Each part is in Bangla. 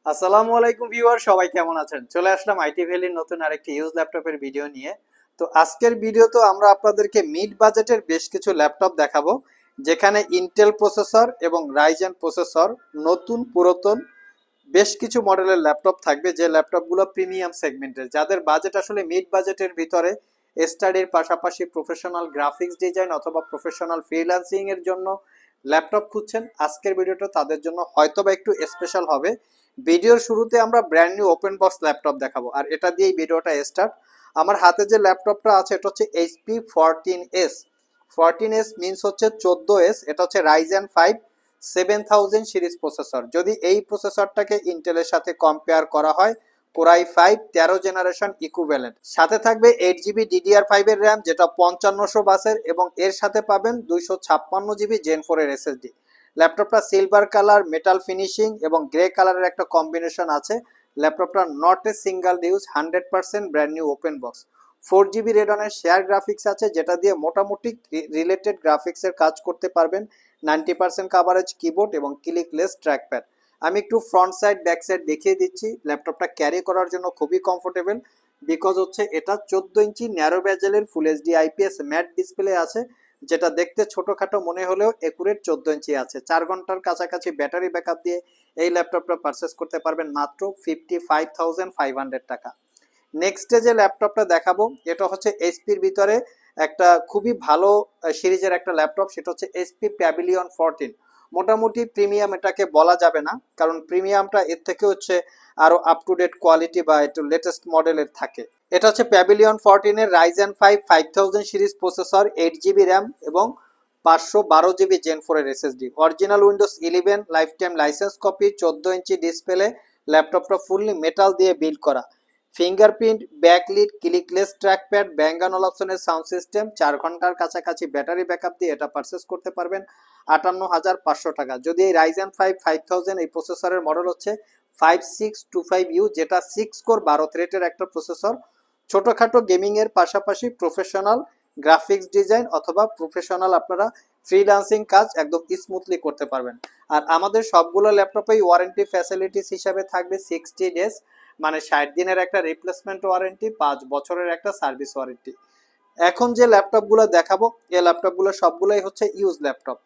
আসসালামু আলাইকুম ভিউয়ার, সবাই কেমন আছেন? চলে আসলাম আইটি ভ্যালির নতুন আরেকটি ইউজ ল্যাপটপের ভিডিও নিয়ে। তো আজকের ভিডিও তো আমরা আপনাদেরকে মিড বাজেটের বেশ কিছু ল্যাপটপ দেখাবো, যেখানে ইন্টেল প্রসেসর এবং রাইজেন প্রসেসর, নতুন পুরাতন বেশ কিছু মডেলের ল্যাপটপ থাকবে, যে ল্যাপটপগুলো প্রিমিয়াম সেগমেন্টের, যাদের বাজেট আসলে মিড বাজেটের ভিতরে স্টাডির পাশাপাশি প্রফেশনাল গ্রাফিক্স ডিজাইন অথবা প্রফেশনাল ফ্রিল্যান্সিং এর জন্য ল্যাপটপ খুঁজছেন। আজকের ভিডিওটা তাদের জন্য হয়তোবা একটু স্পেশাল হবে। ভিডিওর শুরুতে আমরা brand new open box laptop দেখাবো, আর এটা দিয়েই ভিডিওটা স্টার্ট। আমার হাতে যে ল্যাপটপটা আছে এটা হচ্ছে এইচপি 14s। 14s মিনস হচ্ছে 14s। এটা হচ্ছে রাইজেন 5 7000 সিরিজ প্রসেসর। যদি এই প্রসেসরটাকে ইন্টেলের সাথে কম্পেয়ার করা হয়, কোরাই 5 13 জেনারেশন ইকুইভ্যালেন্ট, সাথে থাকবে 8 জিবি DDR5 এর র্যাম, যেটা 5500 বাসের, এবং এর সাথে পাবেন 256 জিবি জেন 4 এর এসএসডি। ল্যাপটপটা সিলভার কালার, মেটাল ফিনিশিং এবং গ্রে কালারের একটা কম্বিনেশন আছে। ল্যাপটপটা not a single use, 100% brand new open box. 4 GB রেডনের শেয়ার গ্রাফিক্স আছে, যেটা দিয়ে মোটামুটি রিলেটেড গ্রাফিক্সের কাজ করতে পারবেন। 90% কাভারেজ কিবোর্ড এবং ক্লিকলেস ট্র্যাকপ্যাড। আমি একটু ফ্রন্ট সাইড ব্যাক সাইড দেখিয়ে দিচ্ছি। ল্যাপটপটা ক্যারি করার জন্য খুবই কমফোর্টেবল, বিকজ হচ্ছে এটা 14 ইঞ্চি ন্যারো ব্যাজেলের full HD IPS matte display আছে, যেটা দেখতে ছোটখাটো মনে হলেও একুরেট 14 ইঞ্চি আছে। 4 ঘন্টার কাছাকাছি ব্যাটারি ব্যাকআপ দিয়ে এই ল্যাপটপটা পারচেস করতে পারবেন মাত্র 55,500 টাকা। নেক্সটে যে ল্যাপটপটা দেখাবো এটা হচ্ছে এইচপির ভিতরে একটা খুবই ভালো সিরিজের একটা ল্যাপটপ, সেটা হচ্ছে এইচপি প্যাভিলিয়ন 14। মোটামুটি প্রিমিয়াম এটাকে বলা যাবে না, কারণ প্রিমিয়ামটা এর থেকে হচ্ছে আরো আপ টু ডেট কোয়ালিটি বা একটু লেটেস্ট মডেলের থাকে। এটা হচ্ছে প্যাভিলিয়ন 14 এর Ryzen 5 5000 series processor, 8 GB RAM এবং 512 জিবি জেন 4 এর SSD. Original Windows 11 life time license copy, 14 inch display. ল্যাপটপটা ফুললি মেটাল দিয়ে বিল্ড করা। ফিঙ্গারপ্রিন্ট, ব্যাকলিট, ক্লিকলেস ট্র্যাকপ্যাড, ব্যাঙ্গান অপশনের সাউন্ড সিস্টেম। 4 ঘন্টার কাছাকাছি ব্যাটারি ব্যাকআপ দিয়ে এটা পারচেস করতে পারবেন 58,500 টাকা। যদি এই রাইজেন 5 5000 এই প্রসেসরের মডেল হচ্ছে 5625U, যেটা 6 কোর 12 থ্রেডের একটা প্রসেসর। ছোটখাটো গেমিং এর পাশাপাশি প্রফেশনাল গ্রাফিক্স ডিজাইন অথবা প্রফেশনাল আপনারা ফ্রিল্যান্সিং কাজ একদম স্মুথলি করতে পারবেন। আর আমাদের সবগুলো ল্যাপটপেই ওয়ারেন্টি ফ্যাসিলিটিস হিসাবে থাকবে 60 ডেজ, মানে 60 দিনের একটা রিপ্লেসমেন্ট ওয়ারেন্টি, 5 বছরের একটা সার্ভিস ওয়ারেন্টি। এখন যে ল্যাপটপগুলো দেখাবো এই ল্যাপটপগুলো সবগুলোই হচ্ছে ইউজ ল্যাপটপ।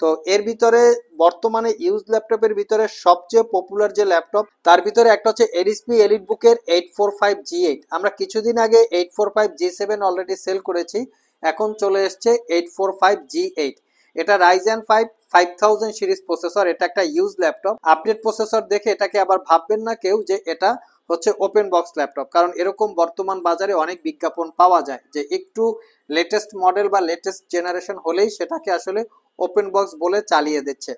তো এর ভিতরে বর্তমানে ইউজ ল্যাপটপের ভিতরে সবচেয়ে পপুলার যে ল্যাপটপ, তার ভিতরে একটা হচ্ছে এইচপি এলিট বুকের 845G8। আমরা কিছুদিন আগে 845G7 অলরেডি সেল করেছি, এখন চলে এসছে 845G8। এটা রাইজেন 5 5000 সিরিজ প্রসেসর। এটা একটা ইউজ ল্যাপটপ। আপডেট প্রসেসর দেখে এটাকে আবার ভাববেন না কেউ যে এটা হচ্ছে ওপেন বক্স ল্যাপটপ, কারণ এরকম বর্তমান বাজারে অনেক বিজ্ঞাপন পাওয়া যায় যে একটু লেটেস্ট মডেল বা লেটেস্ট জেনারেশন হলেই সেটাকে আসলে ওপেন বক্স বলে চালিয়ে দিচ্ছে।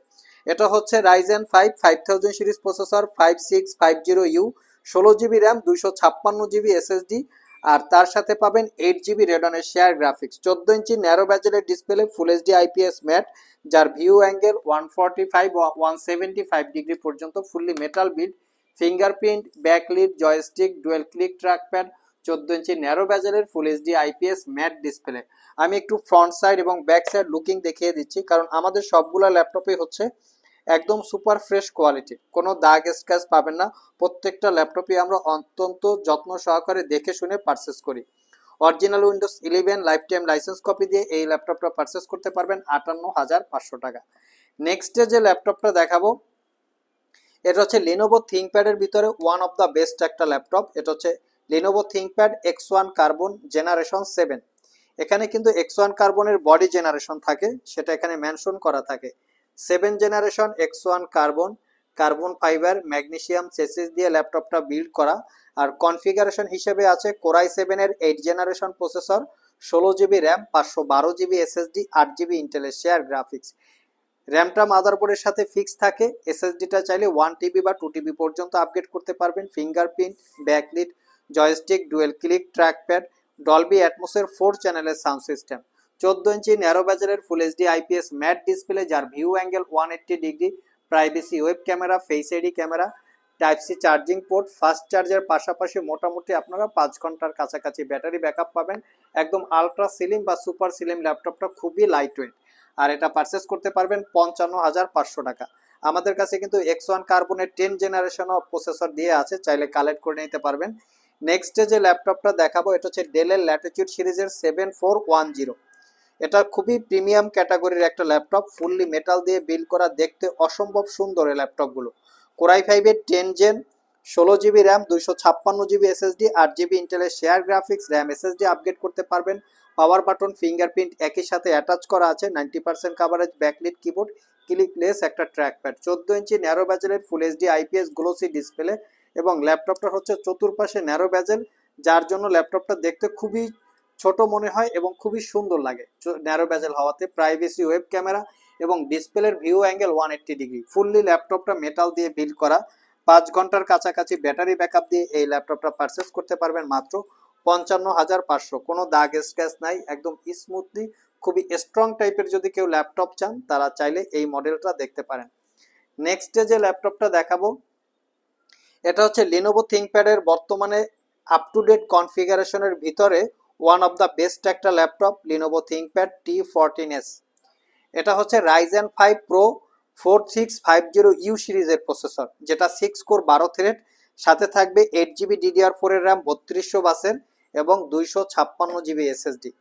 এটা হচ্ছে Ryzen 5 5000 series processor, 5650U, 16 GB RAM, 256 GB SSD. আর তার সাথে পাবেন 8 জিবি রেডনের শেয়ার গ্রাফিক্স, 14 ইঞ্চি ন্যারো ব্যাজেলের ডিসপ্লে, ফুল এইচডি আইপিএস ম্যাট, যার ভিউ অ্যাঙ্গেল 145 ও 175 ডিগ্রি পর্যন্ত, fully metal build. Fingerprint, backlit, joystick, dual click trackpad, 14 inch narrow ব্যাজেলের full HD IPS matte display. আমি একটু ফ্রন্ট সাইড এবং ব্যাক সাইড লুকিং দেখিয়ে দিচ্ছি, কারণ আমাদের সবগুলো ল্যাপটপে হচ্ছে একদম সুপার ফ্রেশ কোয়ালিটি, কোনো দাগ স্ক্র্যাচ পাবেন না। প্রত্যেকটা ল্যাপটপে আমরা অত্যন্ত যত্ন সহকারে দেখে শুনে পারচেস করি। Original Windows 11 life time license copy দিয়ে এই ল্যাপটপটা পারচেস করতে পারবেন 58,500 টাকা। নেক্সটে যে ল্যাপটপটা দেখাবো এটা হচ্ছে লিনোভো থিংকপ্যাডের ভিতরে ওয়ান অফ দ্য বেস্ট একটা ল্যাপটপ। এটা হচ্ছে Lenovo ThinkPad X1 carbon generation 7। এখানে কিন্তু X1 কার্বনের বডি জেনারেশন থাকে, সেটা এখানে মেনশন করা থাকে। 7 generation X1 carbon, carbon fibre magnesium chassis দিয়ে ল্যাপটপটা বিল্ড করা। আর কনফিগারেশন হিসেবে আছে কোরাই 7 এর 8 generation processor, 16 GB RAM, 512 GB SSD, 8 GB ইন্টেলের শেয়ার গ্রাফিক্স। র্যামটা মাদারবোর্ডের সাথে ফিক্স থাকে। এসএসডিটা চাইলে 1 TB বা 2 TB পর্যন্ত আপগ্রেড করতে পারবেন। Fingerprint, backlit, joystick, dual click trackpad, Dolby অ্যাটমসের 4 চ্যানেলের সাউন্ড সিস্টেম, 14 ইঞ্চি ন্যারো ব্যাজেলের full HD IPS matte display, যার view angle 180 degree, privacy web camera, face ID camera, type C charging port, fast চার্জের পাশাপাশি মোটামুটি আপনারা 5 ঘন্টার কাছাকাছি ব্যাটারি ব্যাকআপ পাবেন। একদম আলট্রা সিলিম বা সুপার সিলিম ল্যাপটপটা খুবই লাইট ওয়েট। আর এটা পারচেস করতে পারবেন 55,500 টাকা। আমাদের কাছে কিন্তু X1 কার্বনের 10 জেনারেশন অফ প্রসেসর দিয়ে আছে, চাইলে কালেক্ট করে নিতে পারবেন। নেক্সট যে ল্যাপটপটা দেখাবো এটা হচ্ছে ডেলের ল্যাটিটিউড সিরিজের 7410। এটা খুবই প্রিমিয়াম ক্যাটাগরির একটা ল্যাপটপ, ফুললি মেটাল দিয়ে বিল্ড করা, দেখতে অসম্ভব সুন্দর এই ল্যাপটপগুলো। কোরাই 5-এর 10 gen, 16 GB RAM, 256 GB SSD, 8 GB ইন্টেলের share graphics, RAM SSD upgrade করতে পারবেন। পাওয়ার বাটন, ফিঙ্গারপ্রিন্ট একই সাথে অ্যাটাচ করা আছে। 90% কাভারেজ, ব্যাকলিট কিবোর্ড, ক্লিকলেস একটা ট্র্যাকপ্যাড, 14 ইঞ্চি ন্যারো ব্যাজেলের full HD IPS glossy display এবং ল্যাপটপটা হচ্ছে চতুর্পাশে ন্যারো ব্যাজেল, যার জন্য ল্যাপটপটা দেখতে খুবই ছোট মনে হয় এবং খুবই সুন্দর লাগে ন্যারো ব্যাজেল হওয়াতে। প্রাইভেসি ওয়েব ক্যামেরা এবং ডিসপ্লের ভিউ অ্যাঙ্গেল 180 ডিগ্রি। ফুললি ল্যাপটপটা মেটাল দিয়ে বিল্ড করা। 5 ঘন্টার কাছাকাছি ব্যাটারি ব্যাকআপ দিয়ে এই ল্যাপটপটা পারচেস করতে পারবেন মাত্র 55,500। কোনো দাগ স্ক্র্যাচ নাই, একদম স্মুথলি, খুবই স্ট্রং টাইপের যদি কেউ ল্যাপটপ চান তারা চাইলে এই মডেলটা দেখতে পারেন। নেক্সট যে ল্যাপটপটা দেখাবো এটা হচ্ছে লিনোভো থিংকপ্যাডের বর্তমানে আপ টু ডেট কনফিগারেশনের ভিতরে ওয়ান অফ দ্য বেস্ট একটা ল্যাপটপ, লিনোভো থিংকপ্যাড T14s। এটা হচ্ছে রাইজেন 5 প্রো 4650U সিরিজের প্রসেসর, যেটা 6 কোর 12 থ্রেড, সাথে থাকবে 8 জিবি DDR4 এর র্যাম, 3200 বাসের এবং 256 জিবি এসএসডি।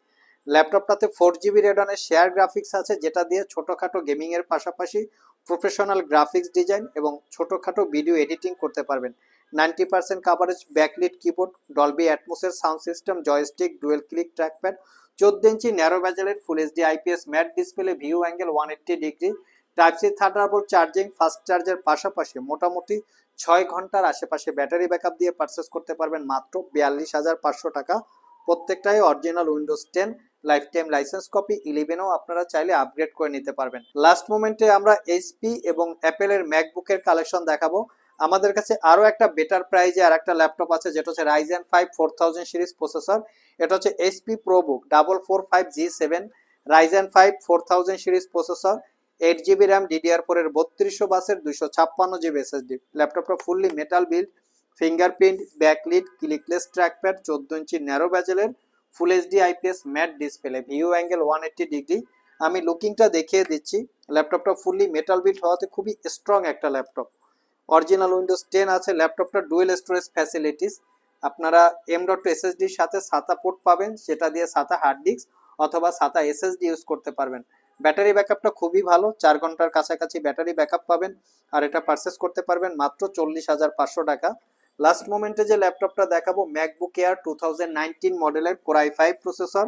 ল্যাপটপটাতে 4 জিবি রেডনের শেয়ার গ্রাফিক্স আছে, যেটা দিয়ে ছোটোখাটো গেমিং এর পাশাপাশি প্রফেশনাল গ্রাফিক্স ডিজাইন এবং ছোটোখাটো ভিডিও এডিটিং করতে পারবেন। 90% কাভারেজ, ব্যাকলিট কিবোর্ড, ডলবি অ্যাটমসের sound system, joystick, dual click trackpad, 14 inch narrow ব্যাজেলের full HD IPS matte display, view angle 180 degree, type C Thunderbolt charging, fast চার্জের পাশাপাশি মোটামুটি 6 ঘন্টার আশেপাশে ব্যাটারি ব্যাকআপ দিয়ে পারচেস করতে পারবেন মাত্র 42,500 টাকা। প্রত্যেকটাই original Windows 10 lifetime license copy. 11ও আপনারা চাইলে আপগ্রেড করে নিতে পারবেন। লাস্ট মোমেন্টে আমরা এইচপি এবং অ্যাপেলের ম্যাকবুকের কালেকশন দেখাবো। আমাদের কাছে আরো একটা বেটার প্রাইজে আর একটা ল্যাপটপ আছে, যেটা হচ্ছে রাইজেন 5 4000 সিরিজ প্রসেসর। এটা হচ্ছে HP ProBook 445G7, Ryzen 5 4000 series processor, 8 GB RAM, DDR4 এর 3200 বাসের, 256 জিবি এসএসডি। ল্যাপটপটা fully metal build, fingerprint, backlit, clickless trackpad, 14 inch narrow ব্যাজেলের full HD IPS matte display, view angle 180 degree. আমি লুকিংটা দেখিয়ে দিচ্ছি। ল্যাপটপটা ফুললি মেটাল বিল্ড হওয়াতে খুবই স্ট্রং একটা ল্যাপটপ। অরিজিনাল উইন্ডোজ 10 আছে। ল্যাপটপটা ডুয়েল স্টোরেজ ফ্যাসিলিটিস, আপনারা M.SSDর সাথে SATA পোর্ট পাবেন, সেটা দিয়ে SATA হার্ড ডিস্ক অথবা SATA SSD ইউজ করতে পারবেন। ব্যাটারি ব্যাকআপটা খুবই ভালো, 4 ঘন্টার কাছাকাছি ব্যাটারি ব্যাকআপ পাবেন। আর এটা পারচেস করতে পারবেন মাত্র 40,500 টাকা। লাস্ট মোমেন্টে যে ল্যাপটপটা দেখাবো ম্যাকবুক এয়ার 2019 মডেলের কোরাই 5 প্রসেসর,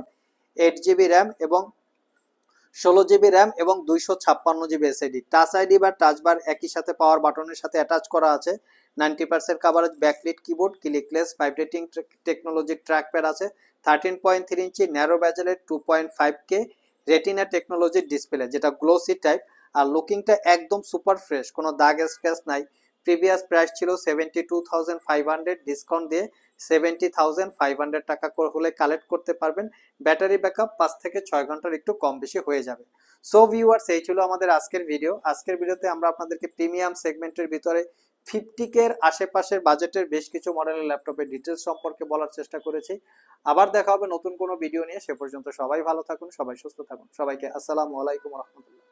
8 জিবি র্যাম এবং 16 জিবি র্যাম এবং 256 জিবি এসএসডি। টাচ আইডি বা টাচ বার একই সাথে পাওয়ার বাটনের সাথে অ্যাটাচ করা আছে। 90% coverage, backlit keyboard, clickless vibrating technology trackpad আছে। 13.3 ইঞ্চি ন্যারো ব্যাজেলের 2.5K রেটিনা টেকনোলজির ডিসপ্লে, যেটা গ্লোসি টাইপ। আর লুকিংটা একদম সুপার ফ্রেশ, কোনো দাগ স্ক্র্যাচ নাই। প্রিভিয়াস প্রাইস ছিল 72,500, ডিসকাউন্ট দিয়ে 70,500 টাকা হলে কালেক্ট করতে পারবেন। ব্যাটারি ব্যাকআপ 5 থেকে 6 ঘন্টার একটু কম বেশি হয়ে যাবে। সো ভিউয়ার্স, এই ছিল আমাদের আজকের ভিডিও। আজকের ভিডিওতে আমরা আপনাদেরকে প্রিমিয়াম সেগমেন্টের ভিতরে 50K এর আশেপাশের বাজেটের বেশ কিছু মডেলের ল্যাপটপের ডিটেলস সম্পর্কে বলার চেষ্টা করেছি। আবার দেখা হবে নতুন কোনো ভিডিও নিয়ে। সে পর্যন্ত সবাই ভালো থাকুন, সবাই সুস্থ থাকুন। সবাইকে আসসালামু আলাইকুম রহমতুল্লাহ।